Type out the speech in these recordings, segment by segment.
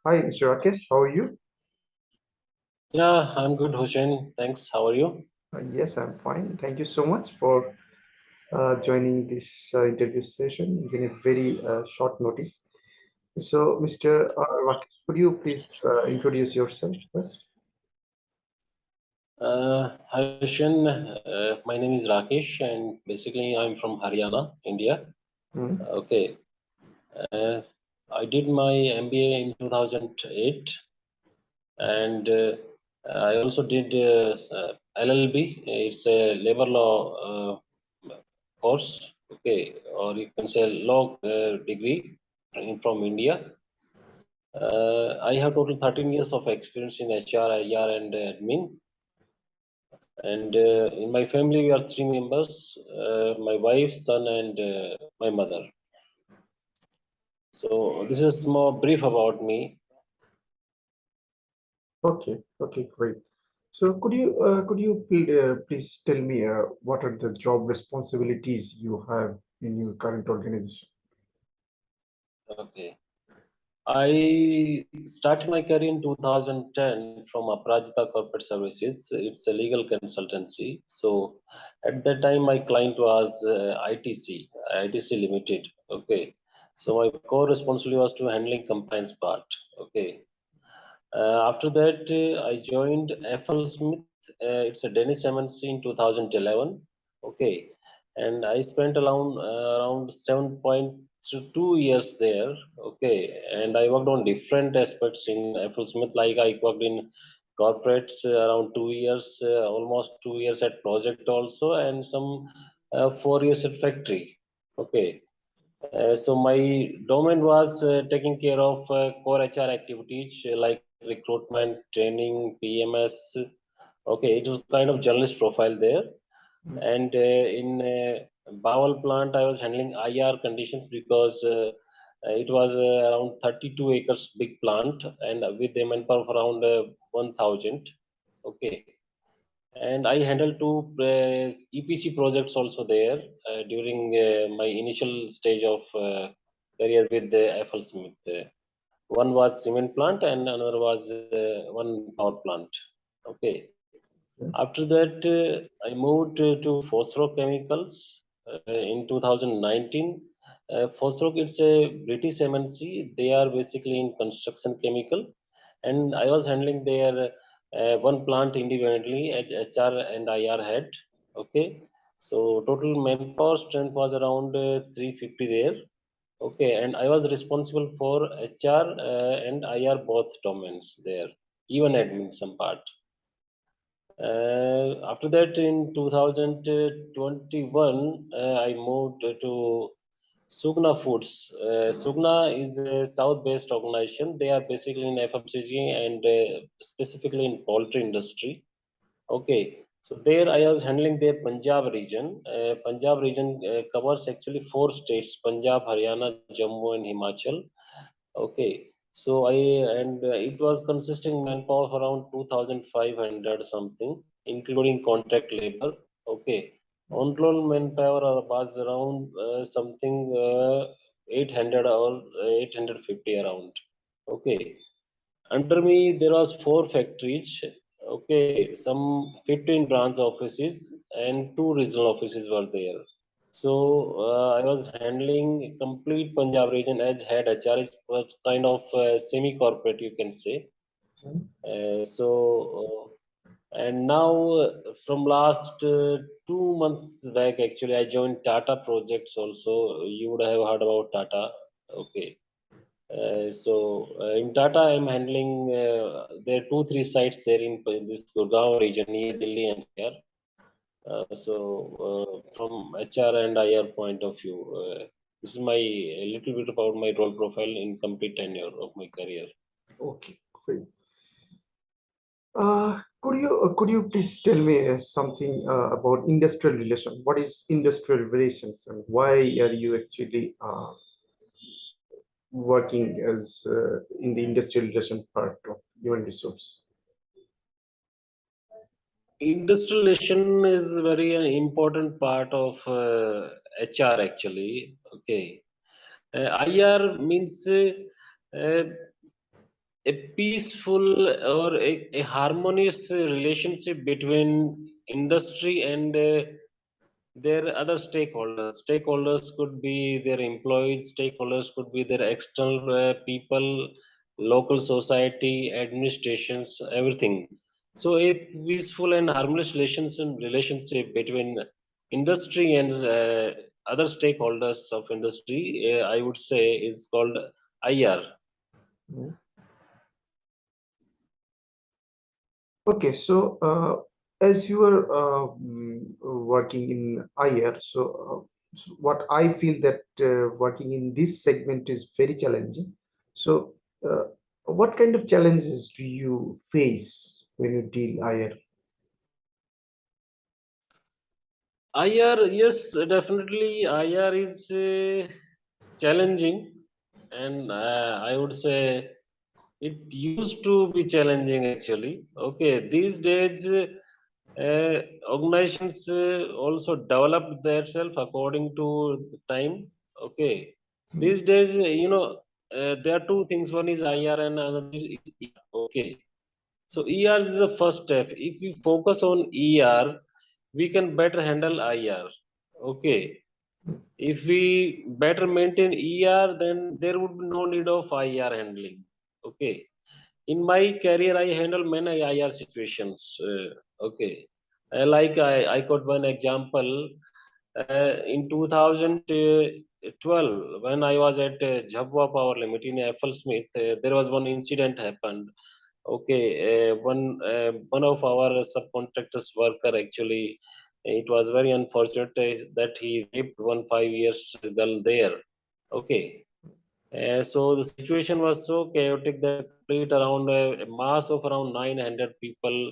Hi, Mr. Rakesh. How are you? Yeah, I'm good, Hussein. Thanks. How are you? Yes, I'm fine. Thank you so much for joining this interview session in a very short notice. So, Mr. Rakesh, could you please introduce yourself first? Hi, Hussein. My name is Rakesh, and basically, I'm from Haryana, India. Hmm. Okay. Uh, I did my MBA in 2008, and I also did LLB. It's a labor law course. Okay, or you can say law degree from India. I have total 13 years of experience in HR, IR, and admin. And in my family, we are three members: my wife, son, and my mother. So this is more brief about me. Okay, great. So, please tell me what are the job responsibilities you have in your current organization? Okay. I started my career in 2010 from Aparajita Corporate Services. It's a legal consultancy. So at that time, my client was ITC Limited. Okay. So my core responsibility was to handling compliance part. Okay. After that, I joined FL Smith. It's a Danish MNC in 2011. Okay, and I spent around 7.2 years there. Okay, and I worked on different aspects in FL Smith. Like I worked in corporates around 2 years, almost 2 years at project also, and some 4 years at factory. Okay, so my domain was taking care of core HR activities like recruitment, training, PMS. Okay, it was kind of journalist profile there. And in Bawal plant, I was handling IR conditions because it was around 32 acres big plant and with a manpower of around 1,000. Okay, and I handled two EPC projects also there during my initial stage of career with the FL Smith. One was cement plant and another was one power plant. Okay. After that, I moved to Fosroc Chemicals in 2019. Fosroc, it's a British MNC. They are basically in construction chemical, and I was handling their one plant independently as HR and IR head. Okay, so total manpower strength was around 350 there. Okay, and I was responsible for HR and IR both domains there, even admin some part. After that, in 2021, I moved to Sugna Foods. Sugna is a South-based organization. They are basically in FMCG and specifically in poultry industry. Okay, so there I was handling their Punjab region. Punjab region covers actually four states: Punjab, Haryana, Jammu, and Himachal. Okay, so it was consisting manpower of around 2,500 something, including contract labor. Okay, on-roll manpower was around something 800 or 850 around. Okay, under me there was four factories. Okay, some 15 branch offices and two regional offices were there. So I was handling complete Punjab region as head HR. It was kind of semi-corporate, you can say. And now from last 2 months back, actually, I joined Tata projects also. You would have heard about Tata. Okay. In Tata, I'm handling there are two, three sites there in this Gurgaon region near Delhi NCR. From HR and IR point of view, this is my a little bit about my role profile in complete tenure of my career. Okay, great. Could you please tell me something about industrial relation? What is industrial relations and why are you actually working as in the industrial relation part of human resource? Industrialization is very important part of HR actually. Okay, IR means a peaceful or a harmonious relationship between industry and their other stakeholders. Stakeholders could be their employees, stakeholders could be their external people, local society, administrations, everything. So a peaceful and harmonious relationship between industry and other stakeholders of industry, I would say, is called IR. Mm. Okay, so as you are working in IR, so what I feel that working in this segment is very challenging. So, what kind of challenges do you face when you deal IR? IR, yes, definitely. IR is challenging, and I would say it used to be challenging actually. Okay, these days organizations also developed themselves according to the time. Okay, Mm, these days, there are two things. One is IR and another is ER. Okay, so ER is the first step. If we focus on ER, we can better handle IR. Okay, if we better maintain ER, then there would be no need of IR handling. Okay. In my career, I handle many IR situations. Okay. I got one example. In 2012, when I was at Jhabwa Power Limit in Eiffel Smith, there was one incident happened. Okay, one of our subcontractors worker actually, it was very unfortunate that he raped one 5 years girl there. Okay, so the situation was so chaotic that complete around a mass of around 900 people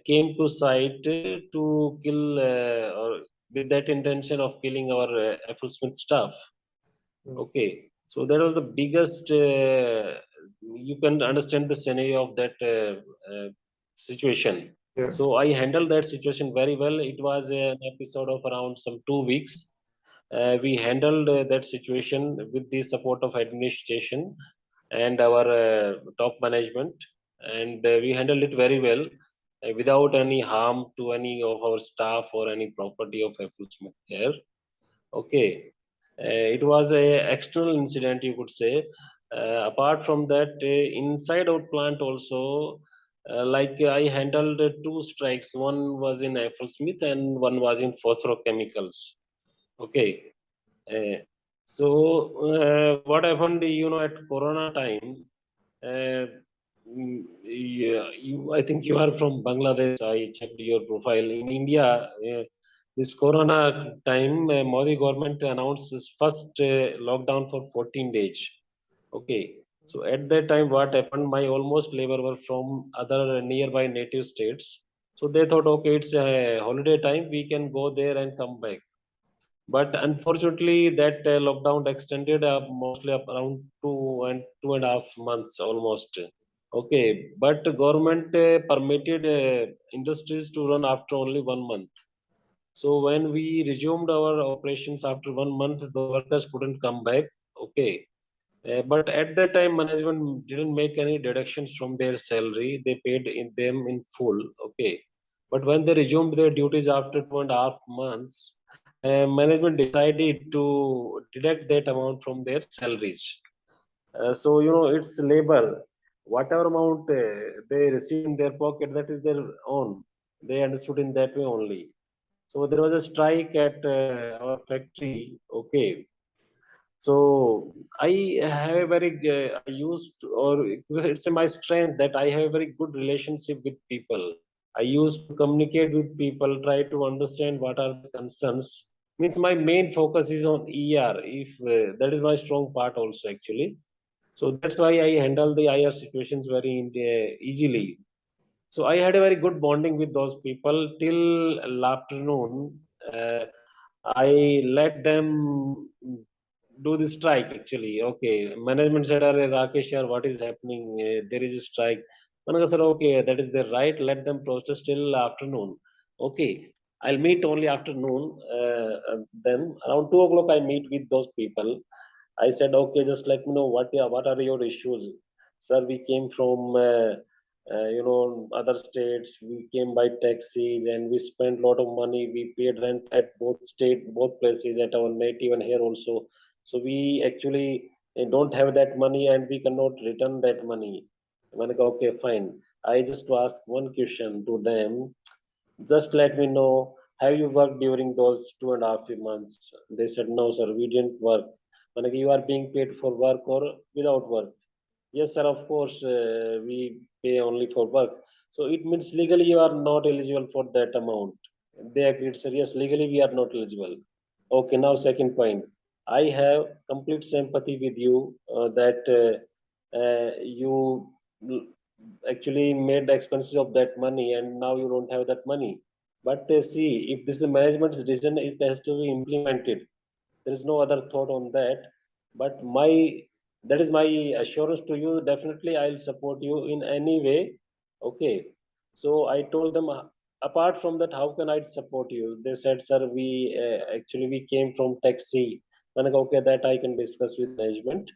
came to site to kill or with that intention of killing our Apple Smith staff. mm, Okay, so that was the biggest. You can understand the scenario of that situation. yes. So I handled that situation very well. It was an episode of around some 2 weeks. We handled that situation with the support of administration and our top management, and we handled it very well without any harm to any of our staff or any property of Apple Smith there. Okay, it was a external incident, you could say. Apart from that, inside our plant also, I handled two strikes. One was in Apple Smith and one was in phosphorochemicals. Okay, uh, what happened? At Corona time, uh, yeah, I think you are from Bangladesh. I checked your profile. In India, this Corona time, Modi government announced this first lockdown for 14 days. Okay. So at that time, what happened? My almost labor were from other nearby native states. So they thought, okay, it's a holiday time. We can go there and come back. But unfortunately, that lockdown extended mostly up around 2.5 months almost. Okay, but government permitted industries to run after only 1 month. So when we resumed our operations after 1 month, the workers couldn't come back. Okay, but at that time, management didn't make any deductions from their salary. They paid them in full. Okay. But when they resumed their duties after 2.5 months, management decided to deduct that amount from their salaries. It's labor. Whatever amount they receive in their pocket, that is their own. They understood in that way only. So there was a strike at our factory. Okay, so I have a very I used or it's my strength that I have a very good relationship with people. I used to communicate with people, try to understand what are the concerns. Means my main focus is on ER. If that is my strong part also actually. So that's why I handle the IR situations very easily. So I had a very good bonding with those people till afternoon. Uh, I let them do the strike actually. Okay, management said, "Arey Rakesh, yaar, what is happening? There is a strike." Manaka said, "Okay, that is their right. Let them protest till afternoon." Okay, I'll meet only afternoon. Then around 2 o'clock, I meet with those people. I said, "Okay, just let me know what are your issues." sir, we came from other states. We came by taxis and we spent a lot of money. We paid rent at both places, at our native and here also. So we actually don't have that money and we cannot return that money. Okay, fine. I just ask one question to them. Just let me know, have you worked during those 2.5 months? They said, no, sir, we didn't work. You are being paid for work or without work? Yes, sir, of course, we pay only for work. So it means legally you are not eligible for that amount. They agreed, sir, yes, legally we are not eligible. Okay, now second point. I have complete sympathy with you that you actually made the expenses of that money and now you don't have that money. But see, if this is management's decision, it has to be implemented. There is no other thought on that. But that is my assurance to you. Definitely, I'll support you in any way. Okay. So I told them, apart from that, how can I support you? They said, sir, we actually we came from taxi. Okay, that I can discuss with management.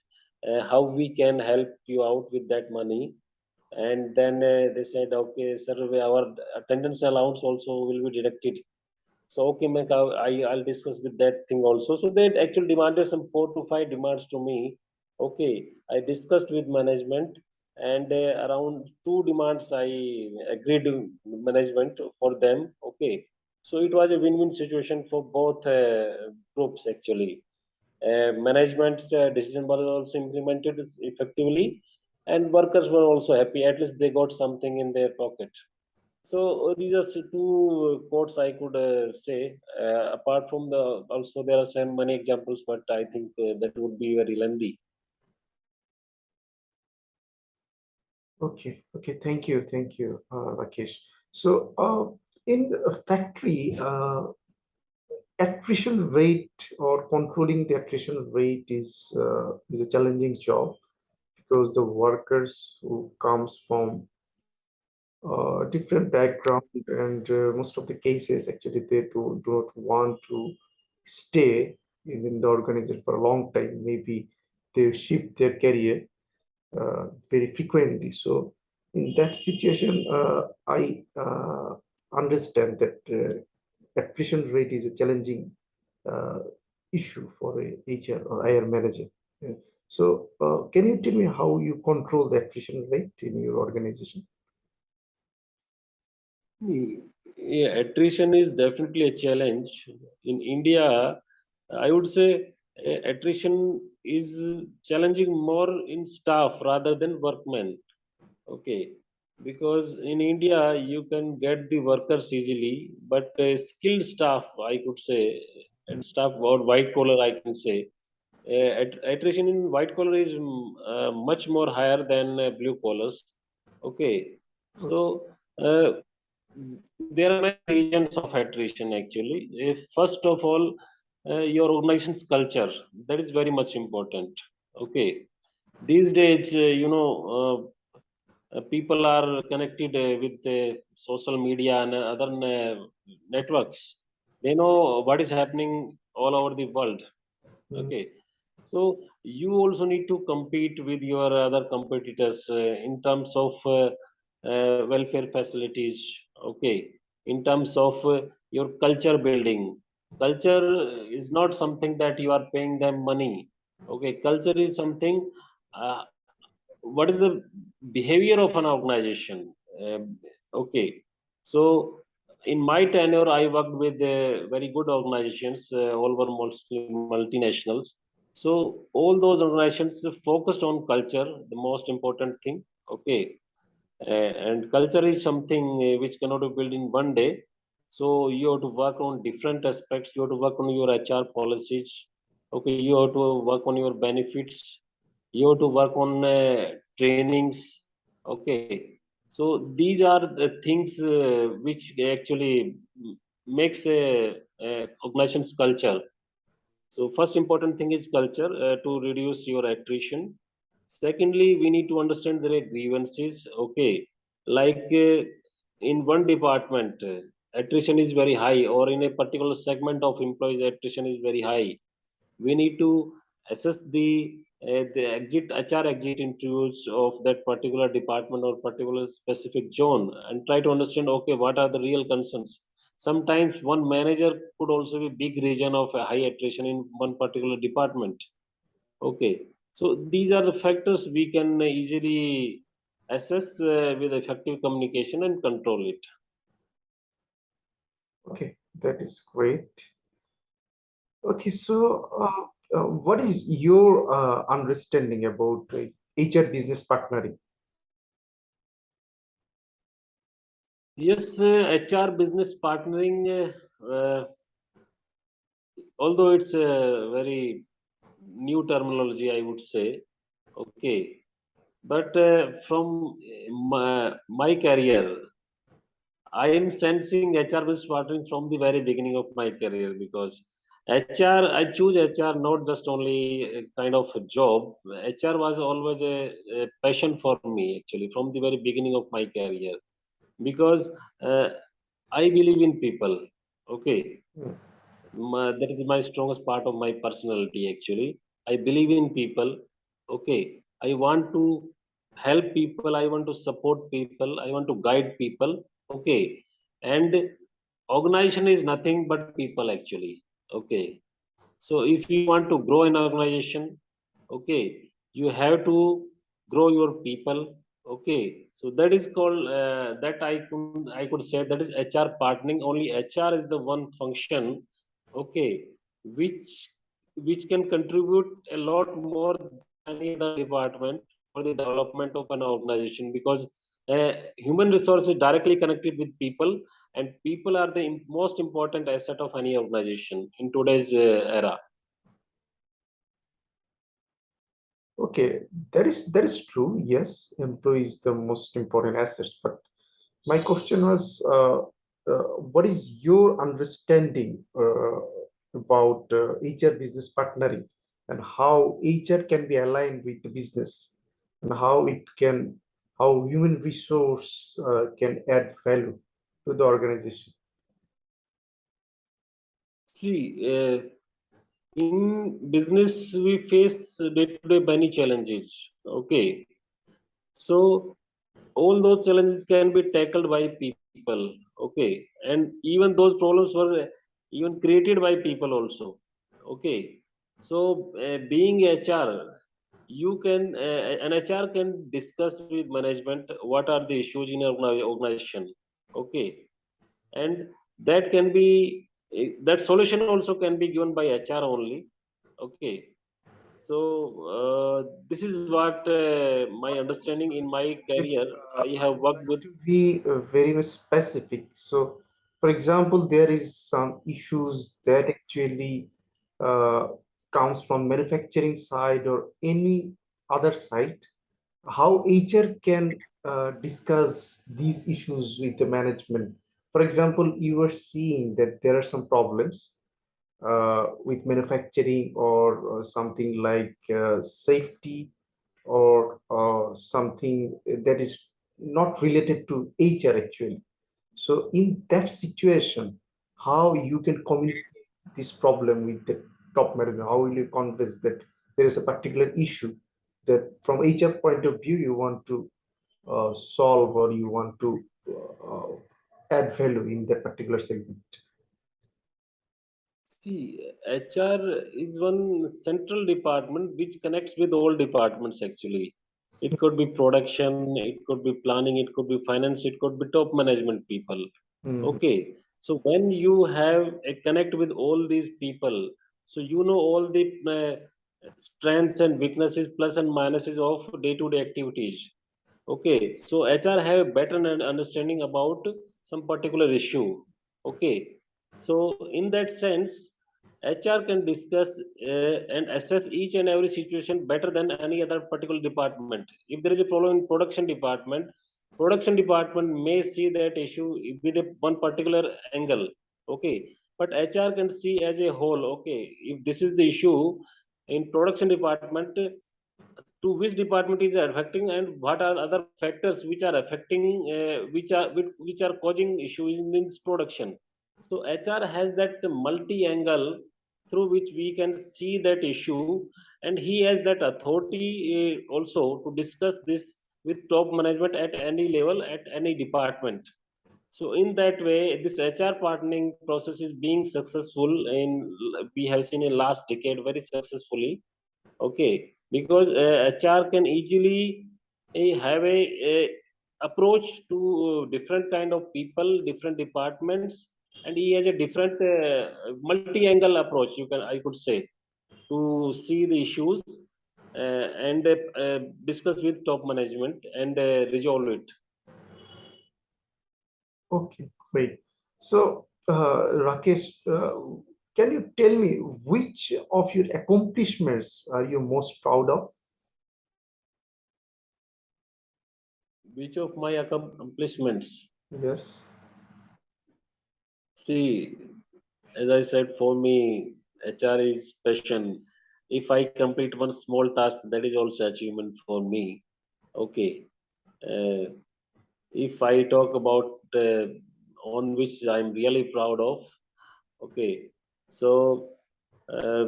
How we can help you out with that money. And then they said, okay, sir, our attendance allowance also will be deducted. So okay, I'll discuss with that thing also. So they actually demanded some 4 to 5 demands to me. Okay, I discussed with management, and around 2 demands I agreed to management for them. Okay, so it was a win-win situation for both groups actually. Management's decision was also implemented effectively, and workers were also happy. At least they got something in their pocket. So these are two quotes I could say. Apart from the, also there are some many examples, but I think that would be very lengthy. Okay, okay, thank you, Rakesh. So, in a factory, attrition rate or controlling the attrition rate is a challenging job because the workers who comes from different background and most of the cases actually they do not want to stay in the organization for a long time. Maybe they shift their career very frequently. So in that situation, I understand that attrition rate is a challenging uh, issue for a HR or IR manager. Yeah. So can you tell me how you control the attrition rate in your organization? Hmm. Yeah, attrition is definitely a challenge. In India, I would say attrition is challenging more in staff rather than workmen. Okay, because in India you can get the workers easily, but skilled staff, I could say, and staff or white collar, I can say, attrition in white collar is much more higher than blue collars. Okay, so there are many regions of attrition actually. First of all, your organization's culture, that is very much important. Okay, these days, people are connected with social media and other networks. They know what is happening all over the world. Mm. Okay, so you also need to compete with your other competitors in terms of welfare facilities. Okay, in terms of your culture building. Culture is not something that you are paying them money. Okay, culture is something. Uh, what is the behavior of an organization? Okay, so in my tenure, I worked with very good organizations, all were mostly multinationals. So all those organizations focused on culture, the most important thing. Okay, and culture is something which cannot be built in one day. So you have to work on different aspects. You have to work on your HR policies. Okay, you have to work on your benefits. You have to work on trainings. Okay, so these are the things which actually makes a organization's culture. So first important thing is culture to reduce your attrition. Secondly, we need to understand their grievances. Okay, like in one department, attrition is very high, or in a particular segment of employees, attrition is very high. We need to assess the exit HR exit interviews of that particular department or particular specific zone, and try to understand, okay, what are the real concerns. Sometimes one manager could also be big reason of a high attrition in one particular department. Okay, so these are the factors we can easily assess with effective communication and control it. Okay, that is great. Okay, so what is your understanding about HR business partnering? Yes, HR business partnering, although it's a very new terminology, I would say. Okay, but from my career, I am sensing HR business partnering from the very beginning of my career, because I choose HR not just only a kind of a job. HR was always a passion for me actually from the very beginning of my career, because uh, I believe in people. Okay, Mm. that is my strongest part of my personality actually. I believe in people. Okay, I want to help people, I want to support people, I want to guide people. Okay, and organization is nothing but people actually. Okay, so if you want to grow an organization, okay, you have to grow your people. Okay, so that is called that I could say that is HR partnering. Only HR is the one function, okay, which which can contribute a lot more than any other department for the development of an organization, because human resource is directly connected with people, and people are the most important asset of any organization in today's era. Okay, that is true. Yes, employee is the most important assets. But my question was, what is your understanding about HR business partnering and how HR can be aligned with the business and how human resource can add value to the organization? See, in business we face day to day many challenges. Okay, so all those challenges can be tackled by people. Okay, and even those problems were even created by people also. Okay, so being HR, you can an HR can discuss with management what are the issues in your organization. Okay, and that can be that solution also can be given by HR only. Okay, so this is what my understanding in my Okay, career. I I have would worked like with. to be very much specific. So, for example, there is some issues that actually uh, comes from manufacturing side or any other side. How HR can discuss these issues with the management. For example, you are seeing that there are some problems with manufacturing or something like safety or something that is not related to HR actually. So in that situation, how you can communicate this problem with the top management? How will you convince that there is a particular issue that from HR point of view you want to solve or you want to add value in that particular segment? See, HR is one central department which connects with all departments actually. It could be production, it could be planning, it could be finance, it could be top management people. Mhm. Okay, so when you have a connect with all these people, so you know all the strengths and weaknesses, plus and minuses of day-to-day activities. Okay, so HR have a better understanding about some particular issue. Okay, so in that sense, HR can discuss and assess each and every situation better than any other particular department. If there is a problem in production department may see that issue with a one particular angle. Okay, but HR can see as a whole. Okay, if this is the issue in production department, to which department is affecting and what are other factors which are affecting which are causing issues in this production. So HR has that multi angle through which we can see that issue, and he has that authority also to discuss this with top management at any level, at any department. So in that way, this HR partnering process is being successful in, we have seen in last decade very successfully. Okay, because HR can easily have a approach to different kind of people, different departments, and he has a different multi-angle approach. You can, I could say, to see the issues and discuss with top management and resolve it. Okay, great. So, Rakesh, can you tell me which of your accomplishments are you most proud of? Which of my accomplishments? Yes. See, as I said, for me, HR is passion. If I complete one small task, that is also achievement for me. Okay. Uh, if I talk about on which I'm really proud of, okay. So uh,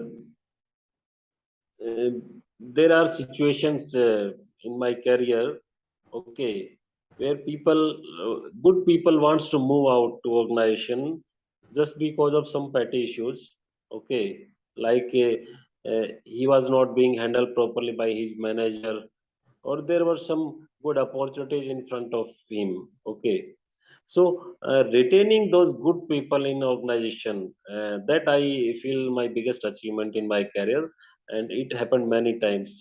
uh, there are situations in my career, okay, where people, good people wants to move out to organization just because of some petty issues, okay, like he was not being handled properly by his manager, or there were some good opportunities in front of him, okay. So retaining those good people in organization, that I feel my biggest achievement in my career, and it happened many times.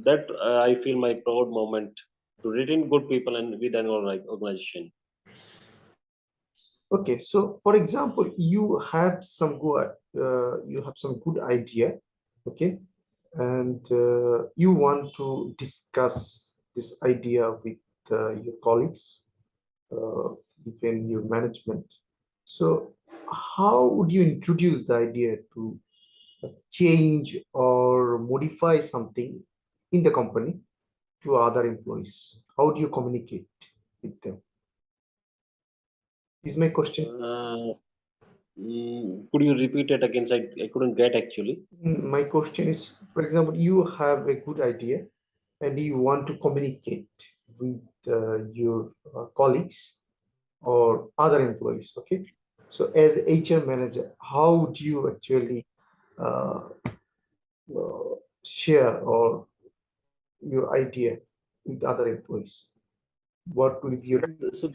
That I feel my proud moment to retain good people and with an organization. Okay, so for example, you have some good idea, okay, and you want to discuss this idea with your colleagues, uh, within your management. So, how would you introduce the idea to change or modify something in the company to other employees? How do you communicate with them? Is my question. uh, could you repeat it again? I couldn't get actually. My question is, for example, you have a good idea and you want to communicate with your colleagues or other employees. Okay, so as HR manager, how do you actually uh, share or your idea with other employees? What will be So, your so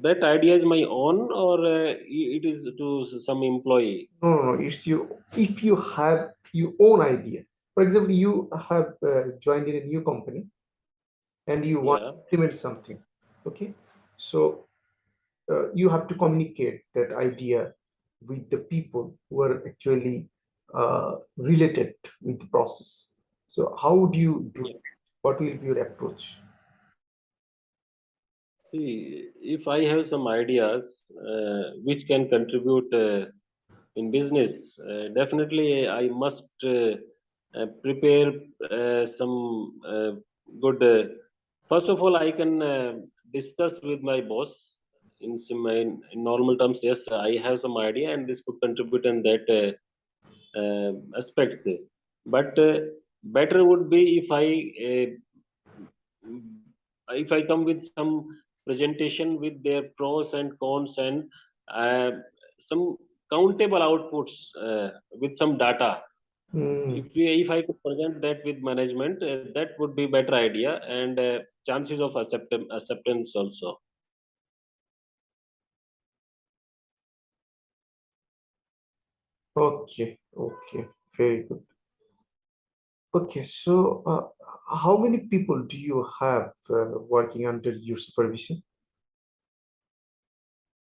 that idea is my own, or it is to some employee? no, it's you. If you have your own idea, for example, you have joined in a new company and you want Yeah. to implement something. Okay, so you have to communicate that idea with the people who are actually related with the process. So how would you do Yeah. it? What will be your approach? See, if I have some ideas which can contribute in business, definitely I must prepare some good. First of all, I can discuss with my boss in normal terms. Yes, I have some idea, and this could contribute in that aspects. But better would be if I come with some presentation with their pros and cons and uh, some countable outputs with some data. Hmm. If I could present that with management, that would be better idea, and chances of acceptance also. Okay, okay, very good. Okay, so how many people do you have working under your supervision?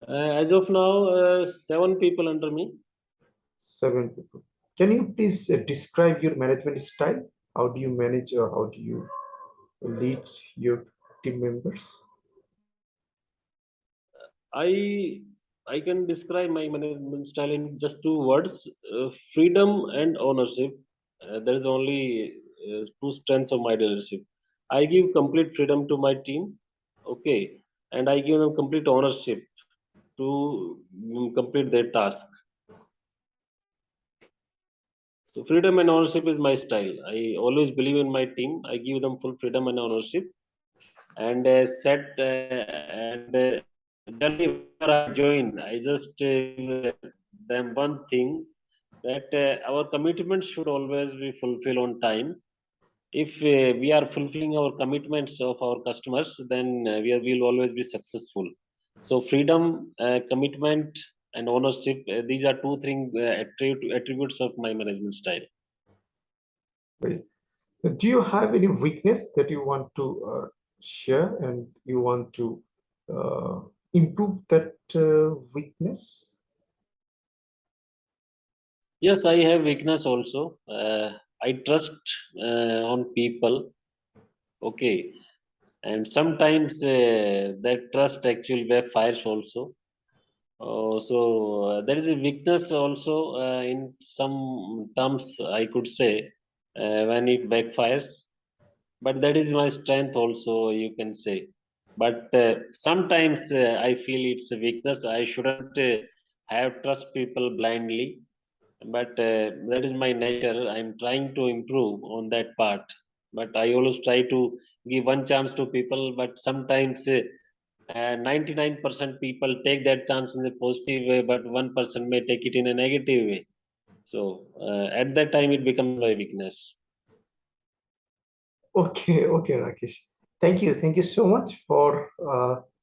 As of now, 7 people under me. 7 people. Can you please describe your management style? How do you manage or how do you lead your team members? I I can describe my management style in just 2 words: freedom and ownership. There is only two strengths of my leadership. I give complete freedom to my team, okay, and I give them complete ownership to complete their task. So freedom and ownership is my style. I always believe in my team. I give them full freedom and ownership, and set and generally whenever I join, I just give them one thing, that our commitments should always be fulfilled on time. If we are fulfilling our commitments of our customers, then we will always be successful. So freedom, commitment, and ownership, these are two things, attributes of my management style. Great. Do you have any weakness that you want to share and you want to uh, improve that weakness? Yes, I have weakness also. I trust on people. Okay, and sometimes that trust actually backfires also. There is a weakness also in some terms, I could say, when it backfires. But that is my strength also, you can say. But sometimes I feel it's a weakness. I shouldn't have trust people blindly. But that is my nature. I'm trying to improve on that part. But I always try to give one chance to people. But sometimes 99% people take that chance in a positive way, but 1% may take it in a negative way. So at that time it becomes my weakness. Okay, okay, Rakesh. Thank you. Thank you so much for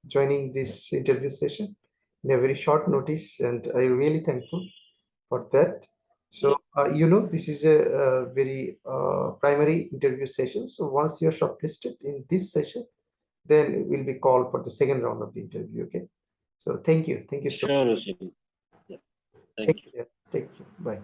joining this interview session in a very short notice, and I'm really thankful for that. So, Yeah, this is a very primary interview session. So, once you're shortlisted in this session, then we'll be called for the second round of the interview. Okay. So, thank you. Thank you so sure, much. Roshan. Yeah, thank Take you. care. Take care. Bye.